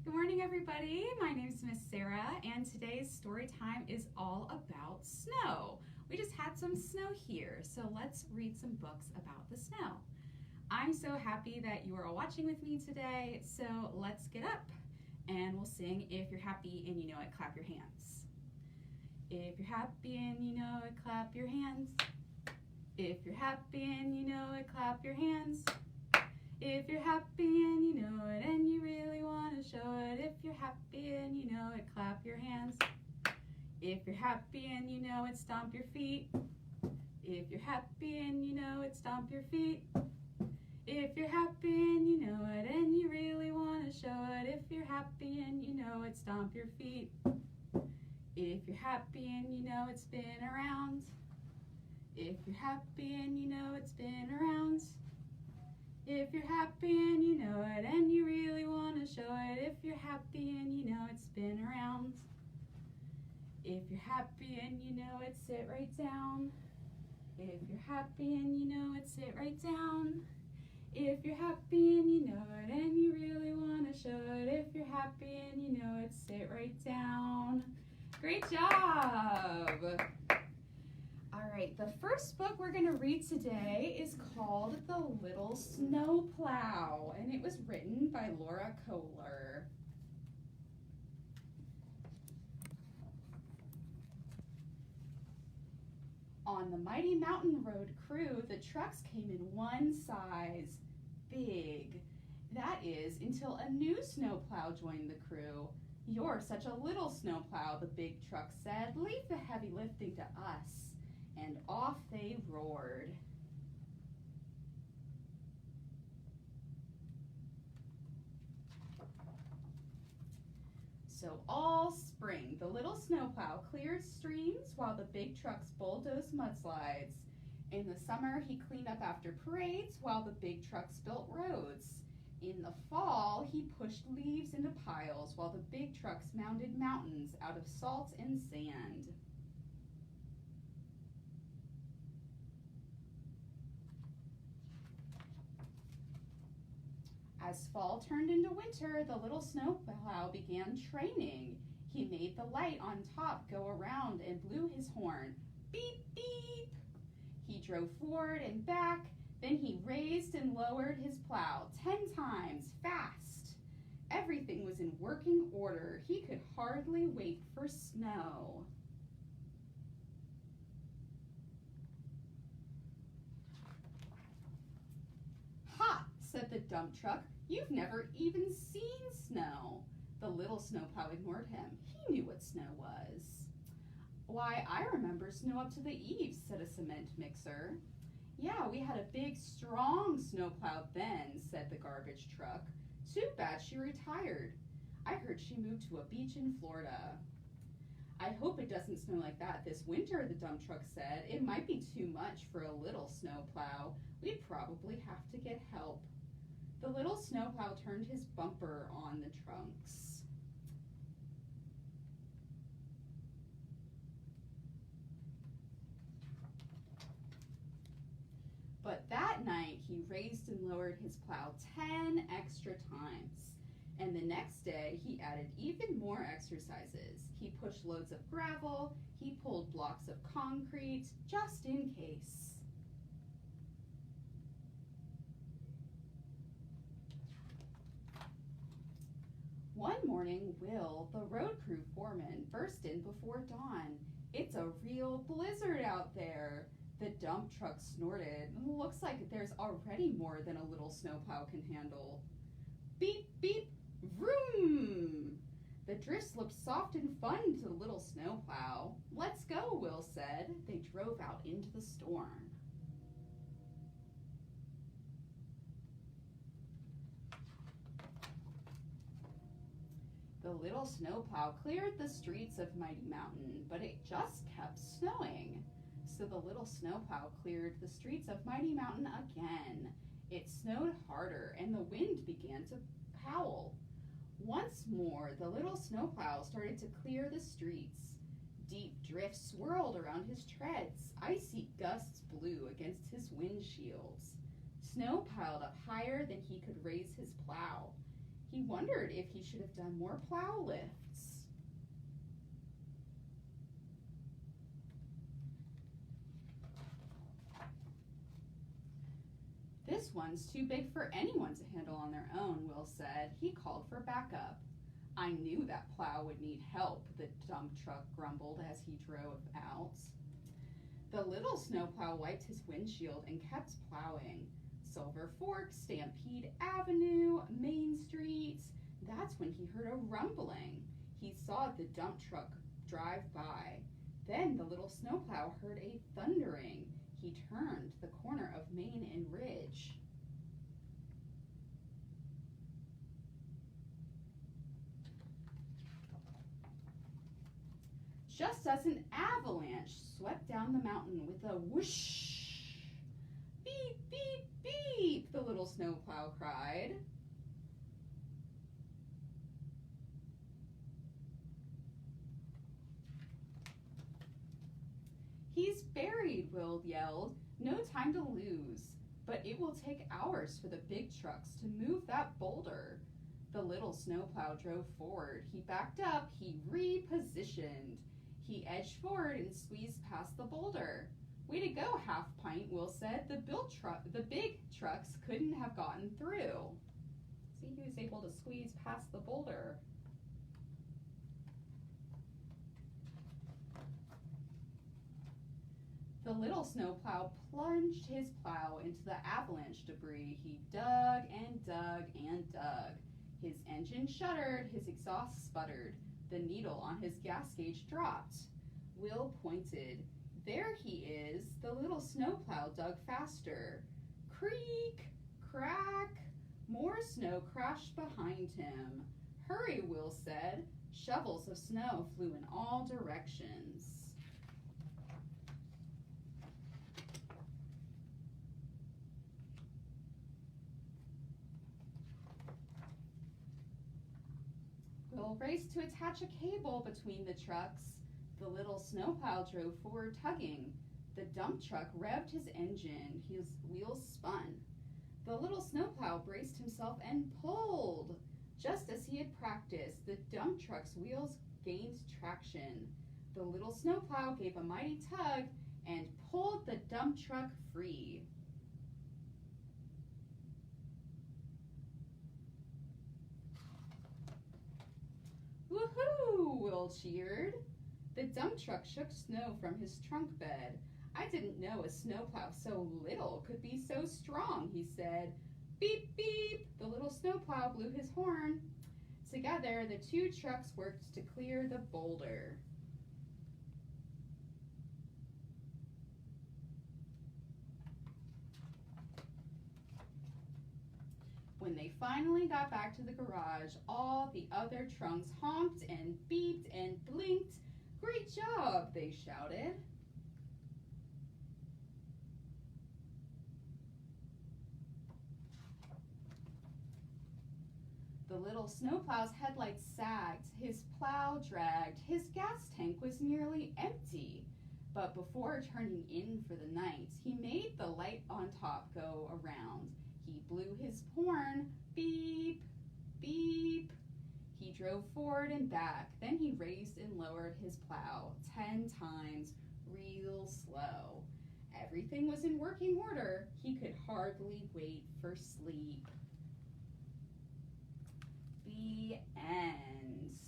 Good morning, everybody. My name is Miss Sarah, and today's story time is all about snow. We just had some snow here, so let's read some books about the snow. I'm so happy that you are all watching with me today, so let's get up and we'll sing If You're Happy and You Know It, Clap Your Hands. If you're happy and you know it, clap your hands. If you're happy and you know it, clap your hands. If you're happy and you know it and you really want to show it, if you're happy and you know it, clap your hands. If you're happy and you know it, stomp your feet. If you're happy and you know it, stomp your feet. If you're happy and you know it and you really want to show it, if you're happy and you know it, stomp your feet. If you're happy and you know it, spin around. If you're happy and you know it, spin around. If you're happy and you know it and you really want to show it, if you're happy and you know it, spin around. If you're happy and you know it, sit right down. If you're happy and you know it, sit right down. If you're happy and you know it and you really want to show it, if you're happy and you know it, sit right down. Great job! All right, the first book we're going to read today is called The Little Snowplow, and it was written by Lora Koehler. On the mighty mountain road crew, the trucks came in one size, big. That is, until a new snowplow joined the crew. You're such a little snowplow, the big truck said. Leave the heavy lifting to us. And off they roared. So all spring, the little snowplow cleared streams while the big trucks bulldozed mudslides. In the summer, he cleaned up after parades while the big trucks built roads. In the fall, he pushed leaves into piles while the big trucks mounded mountains out of salt and sand. As fall turned into winter, the little snowplow began training. He made the light on top go around and blew his horn. Beep, beep! He drove forward and back, then he raised and lowered his plow 10 times fast. Everything was in working order. He could hardly wait for snow. Ha, said the dump truck. You've never even seen snow. The little snowplow ignored him. He knew what snow was. Why, I remember snow up to the eaves, said a cement mixer. Yeah, we had a big, strong snowplow then, said the garbage truck. Too bad she retired. I heard she moved to a beach in Florida. I hope it doesn't snow like that this winter, the dump truck said. It might be too much for a little snowplow. We'd probably have to get help. The little snowplow turned his bumper on the trunks. But that night, he raised and lowered his plow 10 extra times. And the next day, he added even more exercises. He pushed loads of gravel, he pulled blocks of concrete, just in case. One morning, Will, the road crew foreman, burst in before dawn. It's a real blizzard out there. The dump truck snorted. Looks like there's already more than a little snowplow can handle. Beep, beep, vroom! The drifts looked soft and fun to the little snowplow. Let's go, Will said. They drove out into the storm. The little snowplow cleared the streets of Mighty Mountain, but it just kept snowing. So the little snowplow cleared the streets of Mighty Mountain again. It snowed harder, and the wind began to howl. Once more, the little snowplow started to clear the streets. Deep drifts swirled around his treads. Icy gusts blew against his windshields. Snow piled up higher than he could raise his plow. He wondered if he should have done more plow lifts. This one's too big for anyone to handle on their own, Will said. He called for backup. I knew that Plow would need help, the dump truck grumbled as he drove out. The little snowplow wiped his windshield and kept plowing. Silver Fork, Stampede Avenue, Main Street. That's when he heard a rumbling. He saw the dump truck drive by. Then the little snowplow heard a thundering. He turned the corner of Main and Ridge. Just as an avalanche swept down the mountain with a whoosh. Beep, beep, beep, the little snowplow cried. He's buried, Will yelled. No time to lose. But it will take hours for the big trucks to move that boulder. The little snowplow drove forward. He backed up. He repositioned. He edged forward and squeezed past the boulder. Way to go, Half Pint, Will said. The big trucks couldn't have gotten through. See, he was able to squeeze past the boulder. The little snowplow plunged his plow into the avalanche debris. He dug and dug and dug. His engine shuddered, his exhaust sputtered. The needle on his gas gauge dropped. Will pointed. There he is. The little snowplow dug faster. Creak, crack. More snow crashed behind him. Hurry, Will said. Shovels of snow flew in all directions. Will raced to attach a cable between the trucks. The little snowplow drove forward tugging. The dump truck revved his engine. His wheels spun. The little snowplow braced himself and pulled. Just as he had practiced, the dump truck's wheels gained traction. The little snowplow gave a mighty tug and pulled the dump truck free. Woohoo! Will cheered. The dump truck shook snow from his trunk bed. I didn't know a snowplow so little could be so strong, he said. Beep, beep! The little snowplow blew his horn. Together, the two trucks worked to clear the boulder. When they finally got back to the garage, all the other trunks honked and beeped and blinked. Great job, they shouted. The little snowplow's headlights sagged, his plow dragged, his gas tank was nearly empty. But before turning in for the night, he made the light on top go around. He blew his horn, beep, beep. He drove forward and back, then he raised and lowered his plow 10 times, real slow. Everything was in working order. He could hardly wait for sleep. The end.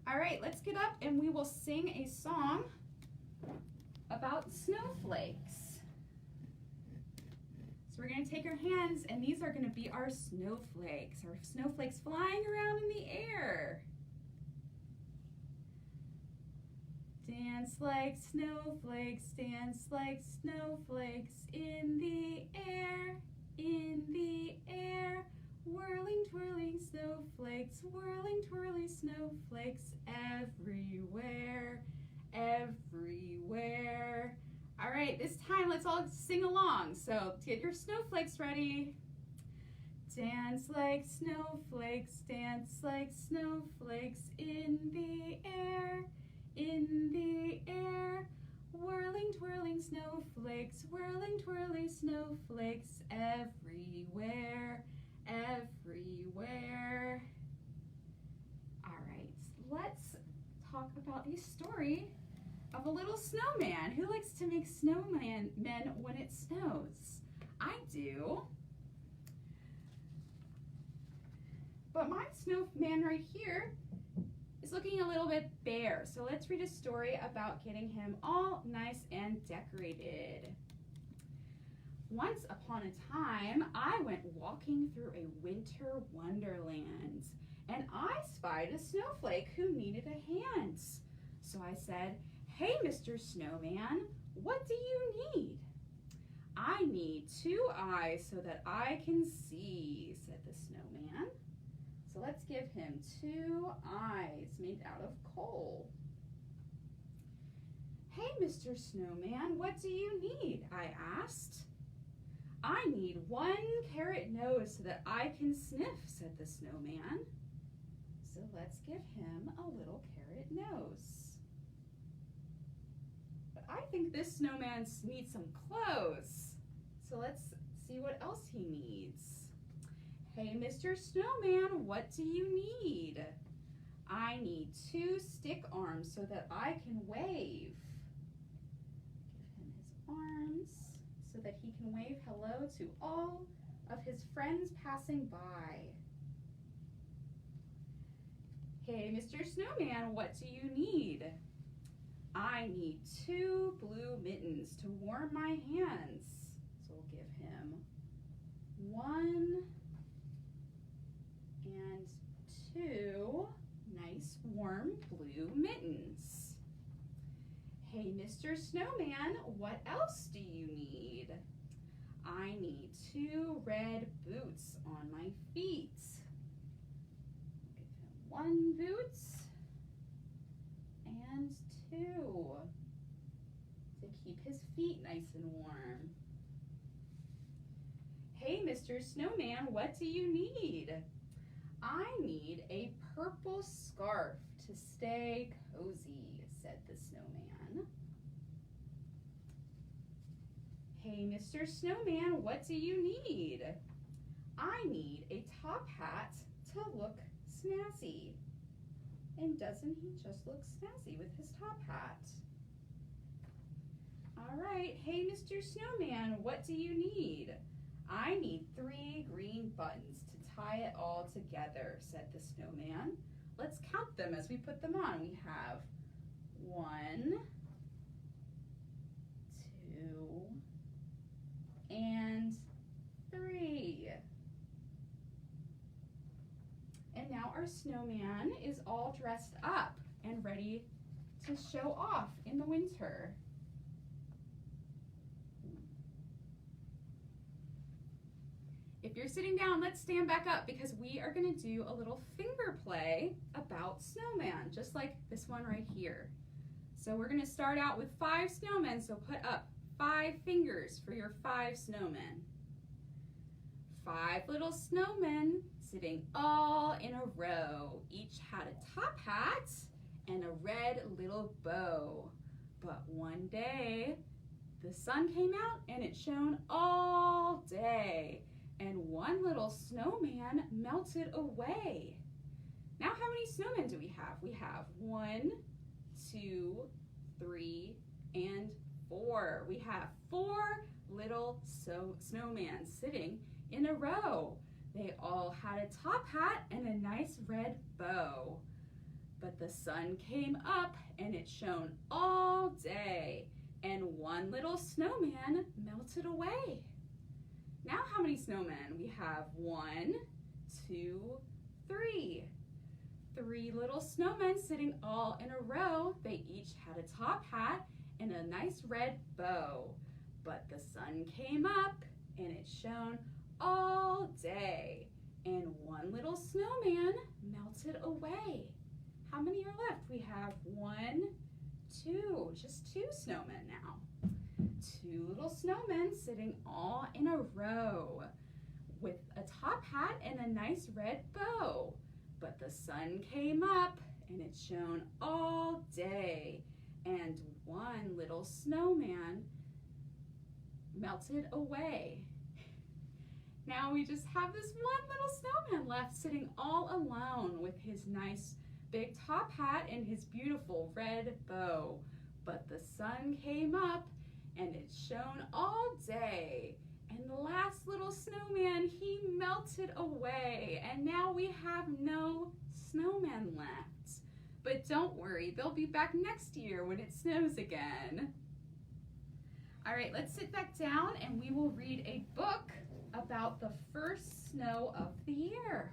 All right, let's get up and we will sing a song about snowflakes. So we're going to take our hands and these are going to be our snowflakes flying around in the air. Dance like snowflakes, dance like snowflakes in the air, in the air. Whirling, twirling snowflakes, whirling, twirling snowflakes everywhere, everywhere. All right, this time let's all sing along. So get your snowflakes ready. Dance like snowflakes, dance like snowflakes in the air, in the air. Whirling, twirling snowflakes, whirling, twirling snowflakes, everywhere, everywhere. All right, let's talk about the story of a little snowman. Who likes to make snowmen when it snows? I do. But my snowman right here is looking a little bit bare. So let's read a story about getting him all nice and decorated. Once upon a time, I went walking through a winter wonderland, and I spied a snowflake who needed a hand. So I said, "Hey, Mr. Snowman, what do you need?" "I need 2 eyes so that I can see," said the snowman. So let's give him 2 eyes made out of coal. "Hey, Mr. Snowman, what do you need?" I asked. "I need 1 carrot nose so that I can sniff," said the snowman. So let's give him a little carrot nose. But I think this snowman needs some clothes. So let's see what else he needs. "Hey, Mr. Snowman, what do you need?" "I need 2 stick arms so that I can wave." Give him his arms so that he can wave hello to all of his friends passing by. "Hey, Mr. Snowman, what do you need?" "I need 2 blue mittens to warm my hands." So we'll give him 1 and 2 nice warm blue mittens. "Hey, Mr. Snowman, what else do you need?" "I need 2 red boots on my feet." Give him 1 boot and 2 to keep his feet nice and warm. "Hey, Mr. Snowman, what do you need?" "I need a purple scarf to stay cozy," said the snowman. "Hey, Mr. Snowman, what do you need?" "I need a top hat to look snazzy." And doesn't he just look snazzy with his top hat? All right, "Hey, Mr. Snowman, what do you need?" "I need 3 green buttons to tie it all together," said the snowman. Let's count them as we put them on. We have 1, 2, and 3. And now our snowman is all dressed up and ready to show off in the winter. If you're sitting down, let's stand back up because we are going to do a little finger play about snowman, just like this one right here. So we're going to start out with 5 snowmen, so put up 5 fingers for your 5 snowmen. 5 little snowmen sitting all in a row. Each had a top hat and a red little bow. But one day, the sun came out and it shone all day. And one little snowman melted away. Now how many snowmen do we have? We have 1, 2, 3, and 4. We have 4 little snowmen sitting in a row. They all had a top hat and a nice red bow. But the sun came up and it shone all day. And one little snowman melted away. Now how many snowmen? We have 1, 2, 3. 3 little snowmen sitting all in a row. They each had a top hat and a nice red bow. But the sun came up and it shone all day. And one little snowman melted away. How many are left? We have 1, 2, just 2 snowmen now. 2 little snowmen sitting all in a row with a top hat and a nice red bow. But the sun came up and it shone all day. And one little snowman melted away. Now we just have this one little snowman left sitting all alone with his nice big top hat and his beautiful red bow. But the sun came up and it shone all day. And the last little snowman, he melted away. And now we have no snowman left. But don't worry, they'll be back next year when it snows again. All right, let's sit back down and we will read a book about the first snow of the year.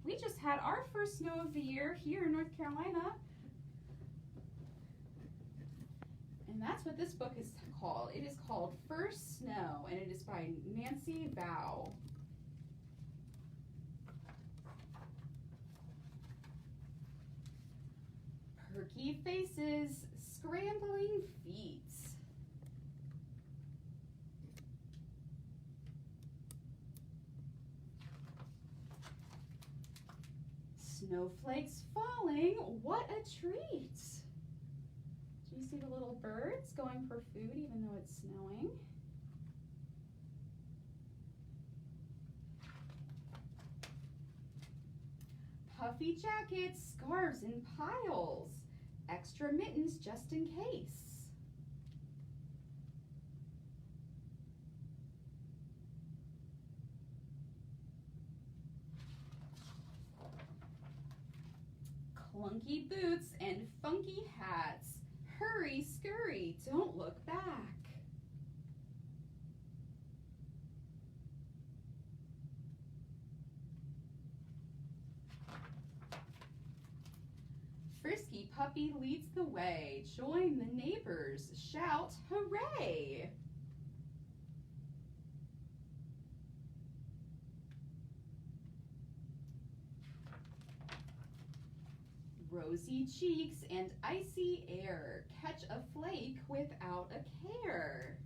We just had our first snow of the year here in North Carolina. And that's what this book is called. It is called First Snow, and it is by Nancy Viau. Perky faces, scrambling feet. Snowflakes falling, what a treat! Do you see the little birds going for food even though it's snowing? Puffy jackets, scarves in piles, extra mittens just in case. Clunky boots and funky hats. Hurry, scurry, don't look back. Frisky puppy leads the way. Join the neighbors, shout hooray! Rosy cheeks and icy air, catch a flake without a care.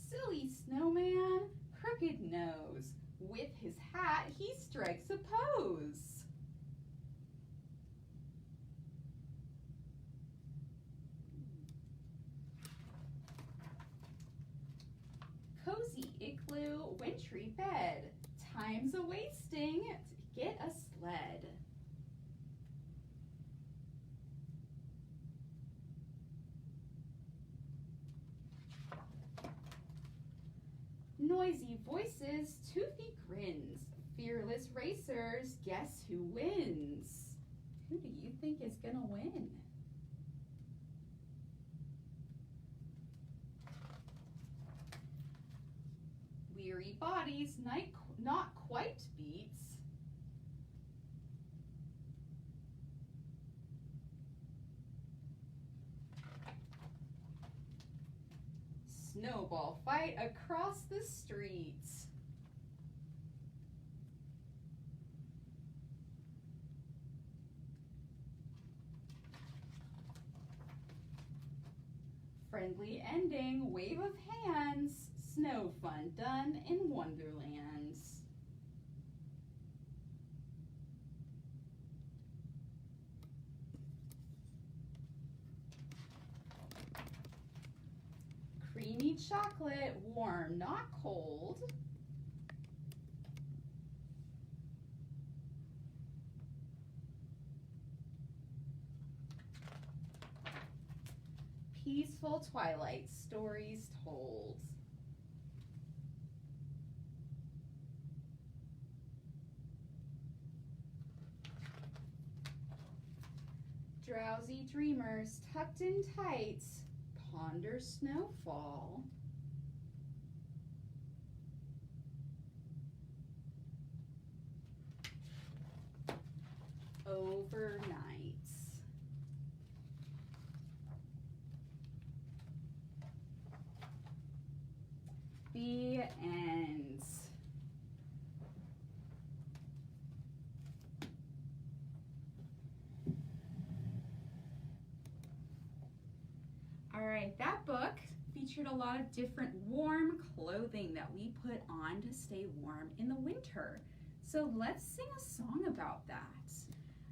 Silly snowman, crooked nose, with his hat he strikes a pose. Cozy igloo, wintry bed, time's a-wasting, get a sled. Noisy voices, toothy grins, fearless racers, guess who wins? Who do you think is gonna win? Weary bodies, not quite beats. Snowball fight across the streets. Friendly ending, wave of hands, snow fun done in Wonderlands. Creamy chocolate, warm, not cold. Peaceful twilight, stories told. Drowsy dreamers tucked in tights, ponder snowfall. Overnight. The end. All right, that book featured a lot of different warm clothing that we put on to stay warm in the winter. So let's sing a song about that.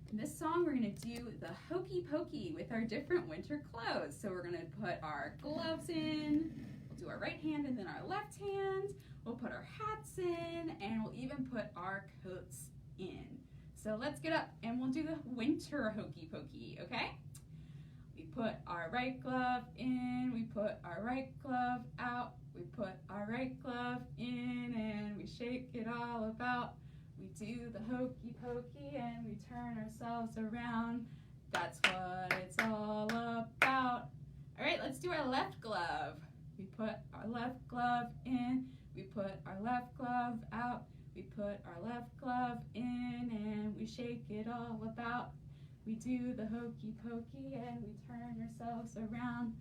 In this song, we're going to do the Hokey Pokey with our different winter clothes. So we're going to put our gloves in, we'll do our right hand and then our left hand, we'll put our hats in, and we'll even put our coats in. So let's get up and we'll do the winter Hokey Pokey, okay? We put our right glove in, we put our right glove out, we put our right glove in, and we shake it all about. We do the Hokey Pokey and we turn ourselves around. That's what it's all about. All right, let's do our left glove. We put our left glove in, we put our left glove out, we put our left glove in, and we shake it all about. We do the Hokey Pokey and we turn ourselves around.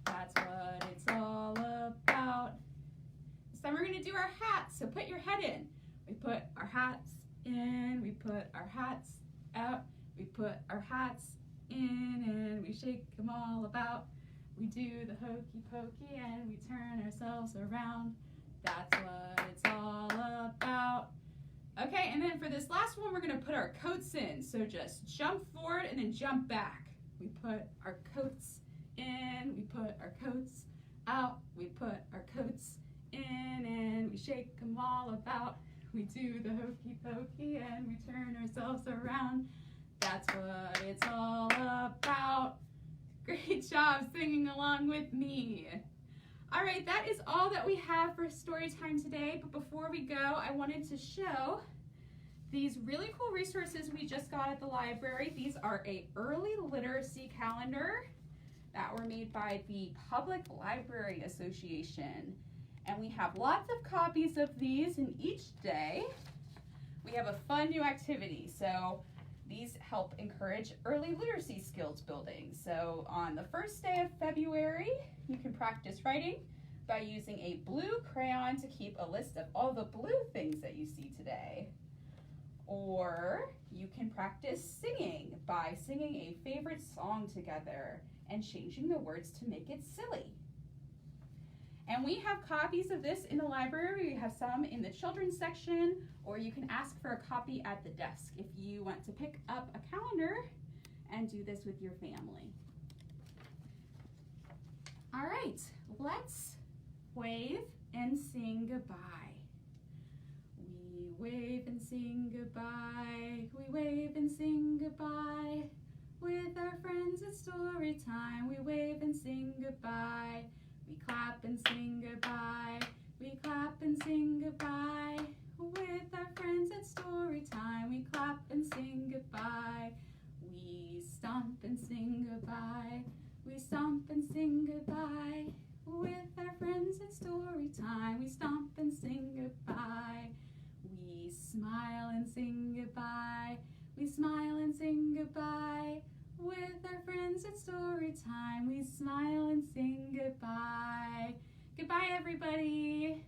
That's what it's all about. This time we're going to do our hats, so put your head in. We put our hats in, we put our hats out, we put our hats in, and we shake them all about. We do the Hokey Pokey and we turn ourselves around. That's what it's all about. Okay, and then for this last one, we're going to put our coats in. So just jump forward and then jump back. We put our coats in, we put our coats out, we put our coats in, and we shake them all about. We do the Hokey Pokey and we turn ourselves around. That's what it's all about. Great job singing along with me. All right, that is all that we have for story time today. But before we go, I wanted to show these really cool resources we just got at the library. These are an early literacy calendar that were made by the Public Library Association. And we have lots of copies of these, and each day we have a fun new activity. So these help encourage early literacy skills building. So on the first day of February, you can practice writing by using a blue crayon to keep a list of all the blue things that you see today. Or you can practice singing by singing a favorite song together and changing the words to make it silly. And we have copies of this in the library. We have some in the children's section, or you can ask for a copy at the desk if you want to pick up a calendar and do this with your family. All right, let's wave and sing goodbye. We wave and sing goodbye. We wave and sing goodbye. With our friends it's story time. We wave and sing goodbye. We clap and sing goodbye. We clap and sing goodbye. With our friends it's story time. We clap and sing goodbye. We stomp and sing goodbye. We stomp and sing goodbye. With our friends it's story time. We stomp and sing goodbye. We smile and sing goodbye. We smile and sing goodbye. With our friends it's story time. We smile and sing goodbye. Goodbye, everybody.